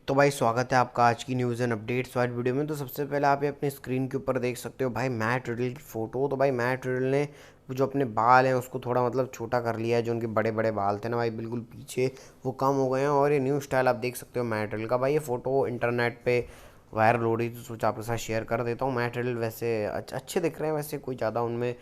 तो भाई स्वागत है आपका आज की न्यूज़ एंड अपडेट्स वाली वीडियो में। तो सबसे पहले आप ये अपने स्क्रीन के ऊपर देख सकते हो भाई मैट रिडल की फ़ोटो। तो भाई मैट रिडल ने वो जो अपने बाल हैं उसको थोड़ा मतलब छोटा कर लिया है। जो उनके बड़े बड़े बाल थे ना भाई बिल्कुल पीछे, वो कम हो गए हैं। और ये न्यू स्टाइल आप देख सकते हो मैट रिडल का। भाई ये फ़ोटो इंटरनेट पे वायरल हो रही थी तो सोचा आपके साथ शेयर कर देता हूँ। मैट रिडल वैसे अच्छे दिख रहे हैं, वैसे कोई ज़्यादा उनमें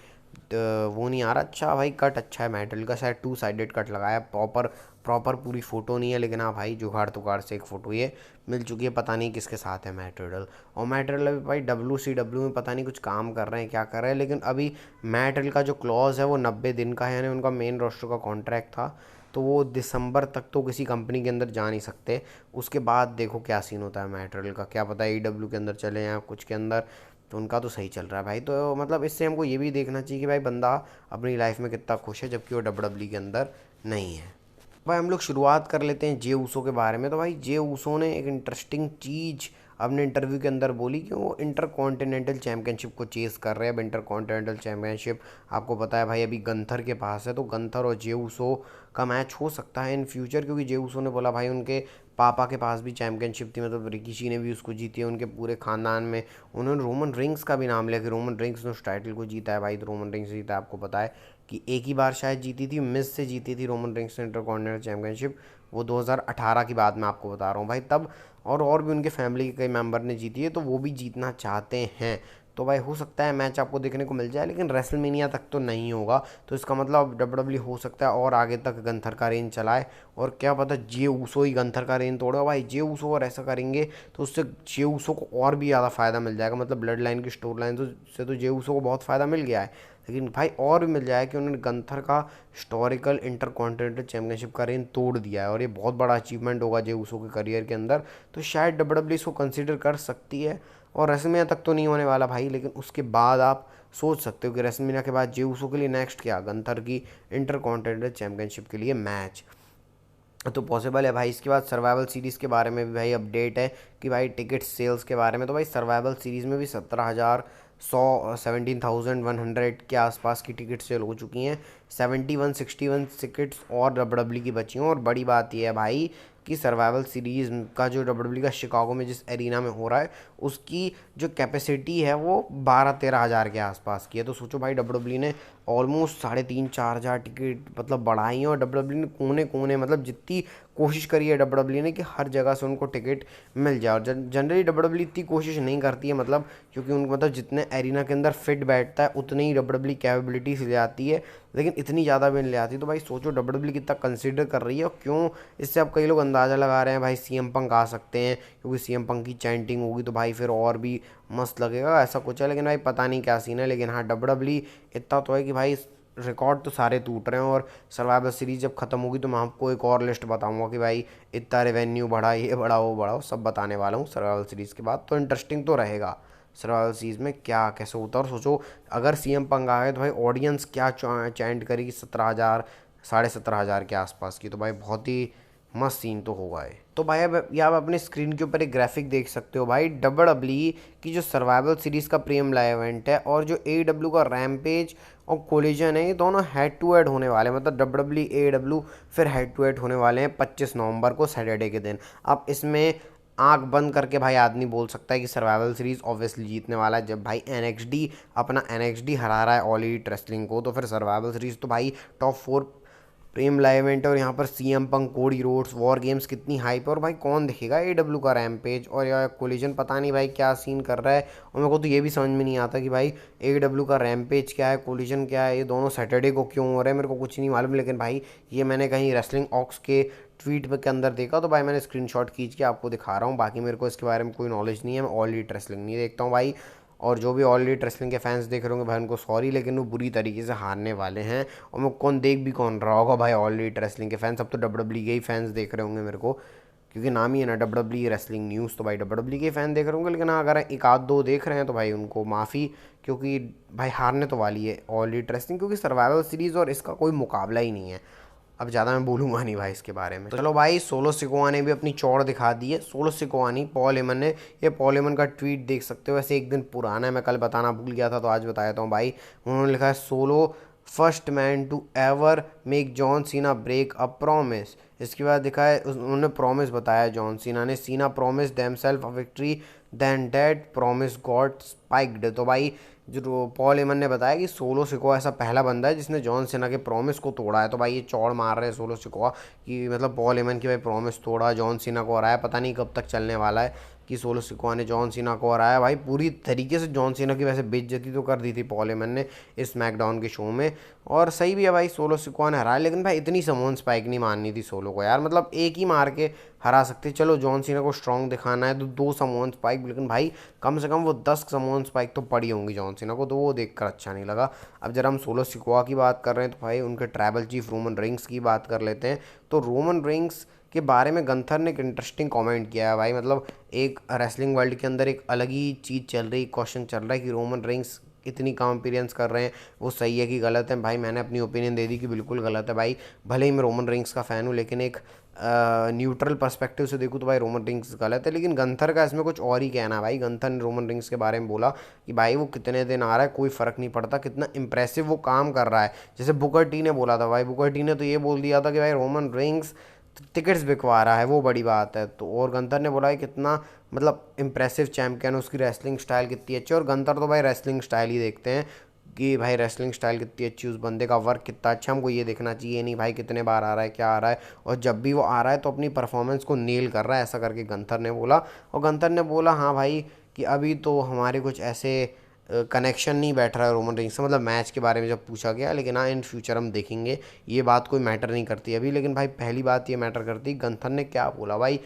वो नहीं आ रहा। अच्छा भाई कट अच्छा है मैट रिडल का, शायद 2 साइडेड कट लगाया। प्रॉपर प्रॉपर पूरी फ़ोटो नहीं है, लेकिन हाँ भाई जुगाड़ तुगाड़ से एक फ़ोटो ये मिल चुकी है। पता नहीं किसके साथ है मैट रिडल। और मैट रिडल अभी भाई WCW में पता नहीं कुछ काम कर रहे हैं, क्या कर रहे हैं। लेकिन अभी मैट रिडल का जो क्लॉज है वो 90 दिन का है, यानी उनका मेन रोस्टर का कॉन्ट्रैक्ट था तो वो दिसंबर तक तो किसी कंपनी के अंदर जा नहीं सकते। उसके बाद देखो क्या सीन होता है मैट रिडल का, क्या पता AEW के अंदर चले या कुछ के अंदर। तो उनका तो सही चल रहा है भाई। तो मतलब इससे हमको ये भी देखना चाहिए कि भाई बंदा अपनी लाइफ में कितना खुश है, जबकि वो WWE के अंदर नहीं है। भाई हम लोग शुरुआत कर लेते हैं जे ऊसो के बारे में। तो भाई जे ऊसो ने एक इंटरेस्टिंग चीज़ अपने इंटरव्यू के अंदर बोली कि वो इंटर कॉन्टिनेंटल चैम्पियनशिप को चेस कर रहे हैं। अब इंटर कॉन्टिनेंटल चैम्पियनशिप आपको पता है भाई अभी गंथर के पास है, तो गंथर और जे ऊसो का मैच हो सकता है इन फ्यूचर। क्योंकि जे ऊसो ने बोला भाई उनके पापा के पास भी चैम्पियनशिप थी, मतलब रिकीशी ने भी उसको जीती है उनके पूरे ख़ानदान में। उन्होंने रोमन रिंग्स का भी नाम लिया कि रोमन रिंग्स ने उस टाइटल को जीता है। भाई तो रोमन रिंग्स जीता है, आपको पता है कि एक ही बार शायद जीती थी, मिस से जीती थी रोमन रिंग्स ने इंटरकॉन्टिनेंटल चैम्पियनशिप। वो 2018 की बात मैं आपको बता रहा हूँ भाई तब। और भी उनके फैमिली के कई मेंबर ने जीती है, तो वो भी जीतना चाहते हैं। तो भाई हो सकता है मैच आपको देखने को मिल जाए, लेकिन रेसलमेनिया तक तो नहीं होगा। तो इसका मतलब WWE हो सकता है और आगे तक गंथर का रेन चलाए, और क्या पता जे ऊसो ही गंथर का रेन तोड़े। भाई जे ऊसो और ऐसा करेंगे तो उससे जे ऊसो को और भी ज़्यादा फ़ायदा मिल जाएगा। मतलब ब्लड लाइन की स्टोर लाइन से तो जे ऊसो को बहुत फ़ायदा मिल गया है, लेकिन भाई और भी मिल जाए कि उन्होंने गंथर का हिस्टोरिकल इंटर कॉन्टिनेंटल चैम्पियनशिप का रेन तोड़ दिया है, और ये बहुत बड़ा अचीवमेंट होगा जे ऊसो के करियर के अंदर। तो शायद WWE इसको कंसिडर कर सकती है। और रेसलमेनिया तक तो नहीं होने वाला भाई, लेकिन उसके बाद आप सोच सकते हो कि रेसलमेनिया के बाद जे ऊसो के लिए नेक्स्ट क्या, गंथर की इंटर कॉन्टिनेंटल चैम्पियनशिप के लिए मैच तो पॉसिबल है भाई। इसके बाद सर्वाइवल सीरीज़ के बारे में भी भाई अपडेट है कि भाई टिकट सेल्स के बारे में। तो भाई सर्वाइवल सीरीज़ में भी 17,100 के आसपास की टिकट सेल हो चुकी हैं। 61 टिकट्स और WWE की बची हैं। और बड़ी बात यह है भाई कि सर्वाइवल सीरीज़ का जो WWE का शिकागो में जिस एरिना में हो रहा है उसकी जो कैपेसिटी है वो 12-13 हज़ार के आसपास की है। तो सोचो भाई WWE ने ऑलमोस्ट 3,500-4,000 टिकट मतलब बढ़ाई हैं। और WWE ने कोने कोने मतलब जितनी कोशिश करी है WWE ने कि हर जगह से उनको टिकट मिल जाए। और जनरली WWE इतनी कोशिश नहीं करती है, मतलब क्योंकि उनको मतलब जितने एरिना के अंदर फिट बैठता है उतनी ही WWE कैपेबिलिटी से ले आती है, लेकिन इतनी ज़्यादा भी नहीं ले आती। तो भाई सोचो WWE कितना कंसिडर कर रही है और क्यों। इससे अब कई लोग अंदाज़ा लगा रहे हैं भाई CM पंक आ सकते हैं, क्योंकि CM पंक की चैंटिंग होगी तो भाई फिर और भी मस्त लगेगा, ऐसा कुछ है। लेकिन भाई पता नहीं क्या सीन है। लेकिन हाँ WWE इतना तो है कि भाई रिकॉर्ड तो सारे टूट रहे हैं। और सर्वाइवल सीरीज जब खत्म होगी तो मैं आपको एक और लिस्ट बताऊंगा कि भाई इतना रेवेन्यू बढ़ा, ये बढ़ा, वो बढ़ाओ, सब बताने वाला हूँ सर्वाइवल सीरीज़ के बाद। तो इंटरेस्टिंग तो रहेगा सर्वाइवल सीरीज में क्या कैसे होता है। और सोचो अगर CM पंग आ गए तो भाई ऑडियंस क्या चैंट करेगी, 17,000 17,500 के आसपास की। तो भाई बहुत ही मस्त सीन तो होगा ये। तो भाई अब ये आप अपने स्क्रीन के ऊपर एक ग्राफिक देख सकते हो भाई WWE की जो सर्वाइवल सीरीज़ का प्रीमियम लाइव इवेंट है और जो AEW का रैमपेज और कोलिजन है, ये दोनों हेड टू हेड होने वाले हैं। मतलब WWE AEW फिर हेड टू हेड होने वाले हैं 25 नवंबर को सैटरडे के दिन। अब इसमें आंख बंद करके भाई आदमी बोल सकता है कि सर्वाइवल सीरीज ऑब्वियसली जीतने वाला है। जब भाई NXT अपना NXT हरा रहा है ऑल एलिट रेसलिंग को, तो फिर सर्वाइवल सीरीज तो भाई टॉप 4 प्रेम लाइव इवेंट है। और यहाँ पर CM पंक, कोडी रोड्स, वॉर गेम्स कितनी हाइप है। और भाई कौन देखेगा AEW का रैमपेज और या कोलिजन, पता नहीं भाई क्या सीन कर रहा है। और मेरे को तो ये भी समझ में नहीं आता कि भाई AEW का रैमपेज क्या है, कोलिजन क्या है, ये दोनों सैटरडे को क्यों हो रहे हैं, मेरे को कुछ नहीं मालूम। लेकिन भाई ये मैंने कहीं रेसलिंग ऑक्स के ट्वीट के अंदर देखा, तो भाई मैंने स्क्रीनशॉट खींच के आपको दिखा रहा हूँ। बाकी मेरे को इसके बारे में कोई नॉलेज नहीं है, मैं ऑल एलिट रेसलिंग नहीं देखता हूँ भाई। और जो भी ऑल एलिट रेसलिंग के फैंस देख रहे होंगे भाई उनको सॉरी, लेकिन वो बुरी तरीके से हारने वाले हैं। और मैं कौन देख भी कौन रहा होगा भाई ऑल एलिट रेसलिंग के फैंस, अब तो WWE के ही फैंस देख रहे होंगे मेरे को, क्योंकि नाम ही है ना WWE रेसलिंग न्यूज़, तो भाई WWE के फैन देख रहे होंगे। लेकिन हाँ, अगर एक आध दो देख रहे हैं तो भाई उनको माफ़ी, क्योंकि भाई हारने तो वाली है ऑल एलिट रेसलिंग, क्योंकि सर्वाइवल सीरीज़ और इसका कोई मुकाबला ही नहीं है। अब ज़्यादा मैं बोलूँगा नहीं भाई इसके बारे में। तो चलो भाई, सोलो सिकोआ ने भी अपनी चौड़ दिखा दी है। सोलो सिकोआ नहीं, पॉल हेमन ने। ये पॉल हेमन का ट्वीट देख सकते हो, वैसे एक दिन पुराना है, मैं कल बताना भूल गया था तो आज बता देता हूँ भाई। उन्होंने लिखा है solo first man to ever make John Cena break a promise. इसके बाद दिखा है उन्होंने प्रॉमिस बताया जॉन सीना ने, Cena promise themselves a victory then that promise got spiked. तो भाई जो पॉल हेमन ने बताया कि सोलो सिकोआ ऐसा पहला बंदा है जिसने जॉन सीना के प्रॉमिस को तोड़ा है। तो भाई ये चौड़ मार रहे हैं सोलो सिकोआ कि मतलब पॉल हेमन की भाई प्रॉमिस तोड़ा जॉन सीना को हराया, पता नहीं कब तक चलने वाला है कि सोलो सिकोआ ने जॉन सीना को हराया। भाई पूरी तरीके से जॉन सीना की वैसे बेइज्जती तो कर दी थी पॉल हेमन ने इस मैकडाउन के शो में, और सही भी है भाई सोलो सिकोआ ने हराया, लेकिन भाई इतनी समोन स्पाइक नहीं मारनी थी सोलो को यार, मतलब एक ही मार के हरा सकते। चलो जॉन सीना को स्ट्रॉन्ग दिखाना है तो 2 समोन स्पाइक, लेकिन भाई कम से कम वो 10 समोन स्पाइक तो पड़ी होंगी जॉन सीना को, तो वो देखकर अच्छा नहीं लगा। अब जरा हम सोलो सिकोआ की बात कर रहे हैं तो भाई उनके ट्राइबल चीफ रोमन रिंग्स की बात कर लेते हैं। तो रोमन रिंग्स के बारे में गंथर ने एक इंटरेस्टिंग कमेंट किया है भाई, मतलब एक रेसलिंग वर्ल्ड के अंदर एक अलग ही चीज़ चल रही, क्वेश्चन चल रहा है कि रोमन रिंग्स इतनी कम अपीयरेंस कर रहे हैं, वो सही है कि गलत है। भाई मैंने अपनी ओपिनियन दे दी कि बिल्कुल गलत है भाई, भले ही मैं रोमन रिंग्स का फ़ैन हूँ, लेकिन एक न्यूट्रल पर्सपेक्टिव से देखूँ तो भाई रोमन रिंग्स गलत है। लेकिन गंथर का इसमें कुछ और ही कहना है भाई, गंथर ने रोमन रिंग्स के बारे में बोला कि भाई वो कितने दिन आ रहा है कोई फ़र्क नहीं पड़ता, कितना इंप्रेसिव वो काम कर रहा है। जैसे बुकर टी ने बोला था भाई, बुकर टी ने तो ये बोल दिया था कि भाई रोमन रिंग्स टिकट्स बिकवा रहा है, वो बड़ी बात है। तो और गंथर ने बोला है कितना मतलब इंप्रेसिव चैम्पियन, उसकी रेसलिंग स्टाइल कितनी अच्छी है, और गंथर तो भाई रेसलिंग स्टाइल ही देखते हैं कि भाई रेसलिंग स्टाइल कितनी अच्छी, उस बंदे का वर्क कितना अच्छा, हमको ये देखना चाहिए नहीं भाई कितने बार आ रहा है क्या आ रहा है, और जब भी वो आ रहा है तो अपनी परफॉर्मेंस को नेल कर रहा है, ऐसा करके गंथर ने बोला। और गंथर ने बोला हाँ भाई कि अभी तो हमारे कुछ ऐसे कनेक्शन नहीं बैठ रहा है रोमन रिंग्स से, मतलब मैच के बारे में जब पूछा गया, लेकिन हाँ इन फ्यूचर हम देखेंगे, ये बात कोई मैटर नहीं करती अभी। लेकिन भाई पहली बात ये मैटर करती, गंथर ने क्या बोला भाई,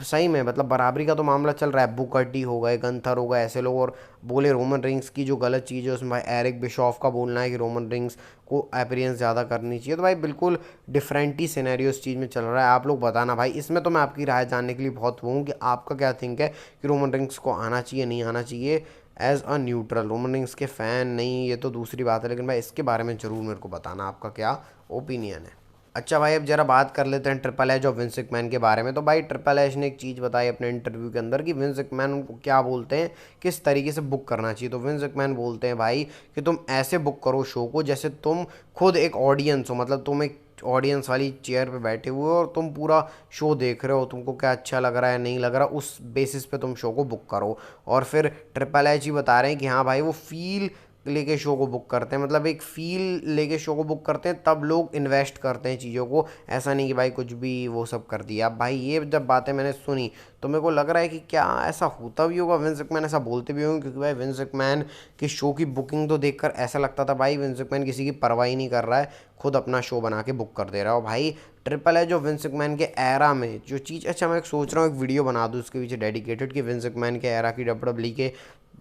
सही में मतलब बराबरी का तो मामला चल रहा है, बुकर टी हो गए, गंथर हो गए, ऐसे लोग, और बोले रोमन रिंग्स की जो गलत चीज़ है उसमें भाई एरिक बिशॉफ का बोलना है कि रोमन रिंग्स को अपीयरेंस ज़्यादा करनी चाहिए। तो भाई बिल्कुल डिफरेंट ही सिनेरियो इस चीज़ में चल रहा है, आप लोग बताना भाई, इसमें तो मैं आपकी राय जानने के लिए बहुत वो हूँ कि आपका क्या थिंक है कि रोमन रिंग्स को आना चाहिए नहीं आना चाहिए as a neutral. Roman Reigns के फ़ैन नहीं ये तो दूसरी बात है, लेकिन भाई इसके बारे में ज़रूर मेरे को बताना आपका क्या ओपिनियन है। अच्छा भाई अब जरा बात कर लेते हैं ट्रिपल एच और विंस मैकमैन के बारे में। तो भाई ट्रिपल एच ने एक चीज़ बताई अपने इंटरव्यू के अंदर कि विंस मैकमैन उनको क्या बोलते हैं किस तरीके से बुक करना चाहिए। तो विंस मैकमैन बोलते हैं भाई कि तुम ऐसे बुक करो शो को जैसे तुम खुद एक ऑडियंस हो, मतलब तुम एक ऑडियंस वाली चेयर पे बैठे हुए हो और तुम पूरा शो देख रहे हो, तुमको क्या अच्छा लग रहा है नहीं लग रहा, उस बेसिस पे तुम शो को बुक करो। और फिर ट्रिपल एच ही बता रहे हैं कि हाँ भाई वो फील लेके शो को बुक करते हैं, मतलब एक फील लेके शो को बुक करते हैं, तब लोग इन्वेस्ट करते हैं चीज़ों को, ऐसा नहीं कि भाई कुछ भी वो सब कर दिया। अब भाई ये जब बातें मैंने सुनी तो मेरे को लग रहा है कि क्या ऐसा होता भी होगा, विंस मैकमैन ऐसा बोलते भी होंगे, क्योंकि भाई विंस मैकमैन की शो की बुकिंग तो देखकर ऐसा लगता था भाई विंस मैकमैन किसी की परवाह ही नहीं कर रहा है, खुद अपना शो बना के बुक कर दे रहा है। और भाई ट्रिपल है जो विंस मैकमैन के एरा में जो चीज़, अच्छा मैं सोच रहा हूँ एक वीडियो बना दूँ उसके पीछे डेडिकेटेड कि विंस मैकमैन के एरा की डब्ल्यूडब्ल्यूई के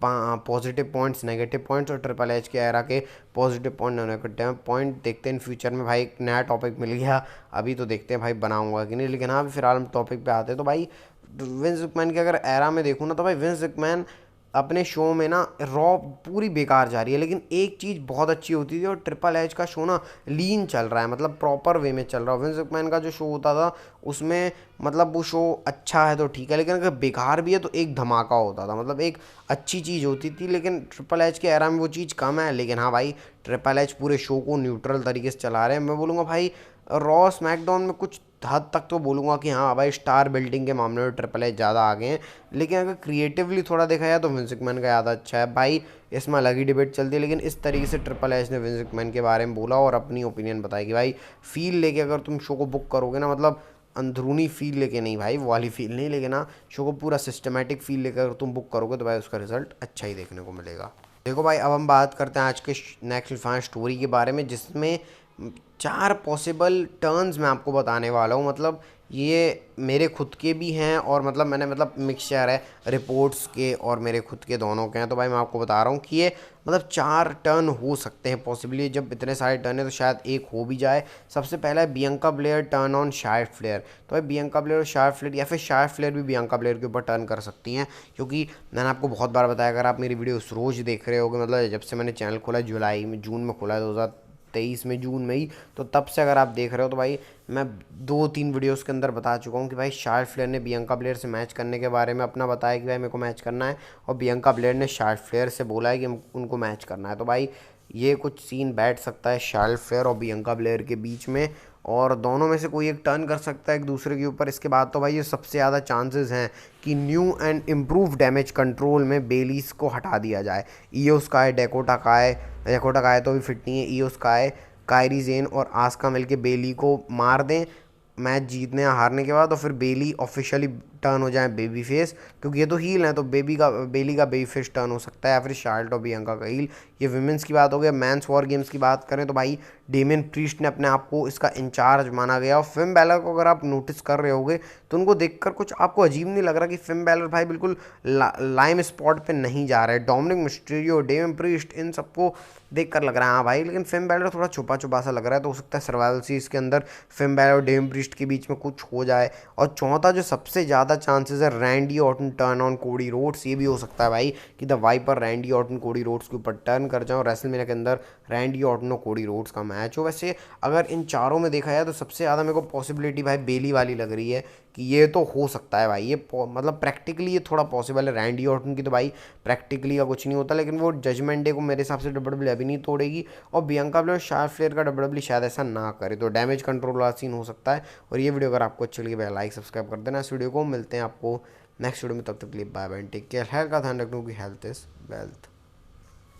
पॉजिटिव पॉइंट्स नेगेटिव पॉइंट्स और ट्रिपल एच के एरा के पॉजिटिव पॉइंट नेगेटिव पॉइंट। देखते हैं इन फ्यूचर में भाई एक नया टॉपिक मिल गया, अभी तो देखते हैं भाई बनाऊंगा कि नहीं, लेकिन हाँ अभी फिलहाल हम टॉपिक पे आते हैं। तो भाई विंस मैकमैन के अगर एरा में देखूँ ना तो भाई विंस मैकमैन अपने शो में ना रॉ पूरी बेकार जा रही है, लेकिन एक चीज़ बहुत अच्छी होती थी, और ट्रिपल एच का शो ना लीन चल रहा है, मतलब प्रॉपर वे में चल रहा है। विंस मैकमैन का जो शो होता था उसमें मतलब वो शो अच्छा है तो ठीक है, लेकिन अगर बेकार भी है तो एक धमाका होता था, मतलब एक अच्छी चीज़ होती थी। लेकिन ट्रिपल एच के एरा में वो चीज़ कम है, लेकिन हाँ भाई ट्रिपल एच पूरे शो को न्यूट्रल तरीके से चला रहे हैं। मैं बोलूँगा भाई रॉ स्मैकडाउन में कुछ हद तक तो बोलूँगा कि हाँ भाई स्टार बिल्डिंग के मामले में ट्रिपल एच ज़्यादा आगे हैं, लेकिन अगर क्रिएटिवली थोड़ा देखा जाए तो विंस मैकमैन का ज़्यादा अच्छा है भाई, इसमें अलग ही डिबेट चलती है। लेकिन इस तरीके से ट्रिपल एच ने विंस मैकमैन के बारे में बोला और अपनी ओपिनियन बताई कि भाई फील लेके अगर तुम शो को बुक करोगे ना, मतलब अंदरूनी फील लेके नहीं भाई, वो वाली फील नहीं, लेकिन हाँ शो को पूरा सिस्टमेटिक फील लेकर अगर तुम बुक करोगे तो भाई उसका रिजल्ट अच्छा ही देखने को मिलेगा। देखो भाई अब हम बात करते हैं आज के नेक्स्ट फैन स्टोरी के बारे में, जिसमें 4 पॉसिबल टर्न्स मैं आपको बताने वाला हूँ, मतलब ये मेरे खुद के भी हैं और मतलब मैंने मतलब मिक्सचर है रिपोर्ट्स के और मेरे खुद के दोनों के हैं। तो भाई मैं आपको बता रहा हूँ कि ये मतलब 4 टर्न हो सकते हैं पॉसिबली, जब इतने सारे टर्न है तो शायद एक हो भी जाए। सबसे पहला है Bianca Blair turn on Charlotte Flair. तो भाई बियंका ब्लेयर और शार्लेट फ्लेयर, या फिर शार्लेट फ्लेयर भी बियंका ब्लेयर के ऊपर टर्न कर सकती हैं, क्योंकि मैंने आपको बहुत बार बताया, अगर आप मेरी वीडियो रोज़ देख रहे होगे, मतलब जब से मैंने चैनल खोला जुलाई में, जून में खोला है 2023 में, जून में ही, तो तब से अगर आप देख रहे हो तो भाई मैं 2-3 वीडियोस के अंदर बता चुका हूँ कि भाई शार्लेट फ्लेयर ने बियंका ब्लेयर से मैच करने के बारे में अपना बताया कि भाई मेरे को मैच करना है, और बियंका ब्लेयर ने शार्लेट फ्लेयर से बोला है कि उनको मैच करना है। तो भाई ये कुछ सीन बैठ सकता है शार्लेट फ्लेयर और बियंका ब्लेयर के बीच में, और दोनों में से कोई एक टर्न कर सकता है एक दूसरे के ऊपर। इसके बाद तो भाई ये सबसे ज़्यादा चांसेस हैं कि new and improve damage control में बेलीज को हटा दिया जाए। ईओ स्काई, डेकोटा काय तो भी फिट नहीं है, ईओ स्काई, कायरी जेन और आस्का मिलके बेली को मार दें मैच जीतने या हारने के बाद, और फिर बेली ऑफिशियली टर्न हो जाए बेबी फेस, क्योंकि ये तो हील है तो बेली का बेबी फेस टर्न हो सकता है, या फिर शार्लेट और बियंका का हील। ये विमेंस की बात हो गई। मेंस वॉर गेम्स की बात करें तो भाई डेमियन प्रीस्ट ने अपने आप को इसका इंचार्ज माना गया, और फिन बैलर को अगर आप नोटिस कर रहे होगे तो उनको देखकर कुछ आपको अजीब नहीं लग रहा कि फिन बैलर भाई बिल्कुल लाइम स्पॉट पे नहीं जा रहे। डोमिनिक मिस्टीरियो, डेमियन प्रीस्ट, इन सबको देखकर लग रहा है हाँ भाई, लेकिन फिन बैलर थोड़ा छुपा छुपा सा लग रहा है, तो हो सकता है सर्वाइवल सीरीज के अंदर फिन बैलर और डेमियन प्रीस्ट के बीच में कुछ हो जाए। और चौथा जो सबसे ज़्यादा चांसेस है, Randy Orton turn on Cody Rhodes, ये भी हो सकता है भाई कि the viper Randy Orton Cody Rhodes के ऊपर टर्न कर जाए और रेसलमेनिया के अंदर रैंडी ऑर्टन और कोडी रोड्स का मैच हो। वैसे अगर इन चारों में देखा जाए तो सबसे ज़्यादा मेरे को पॉसिबिलिटी भाई बेली वाली लग रही है कि ये तो हो सकता है भाई, ये मतलब प्रैक्टिकली ये थोड़ा पॉसिबल है। रैंडी ऑर्टन की तो भाई प्रैक्टिकली का कुछ नहीं होता, लेकिन वो जजमेंट डे को मेरे हिसाब से डब्ल्यूडब्ल्यूई अभी नहीं तोड़ेगी, और बियंका ब्लेयर शार्लेट फ्लेयर का डब्ल्यूडब्ल्यूई शायद ऐसा ना करे, तो डैमेज कंट्रोल वाला सीन हो सकता है। और ये वीडियो अगर आपको अच्छी लगी भाई लाइक सब्सक्राइब कर देना इस वीडियो को। मिलते हैं आपको नेक्स्ट वीडियो में, तब तक के लिए bye bye, take care. Health का ध्यान रखना क्योंकि हेल्थ इज वेल्थ।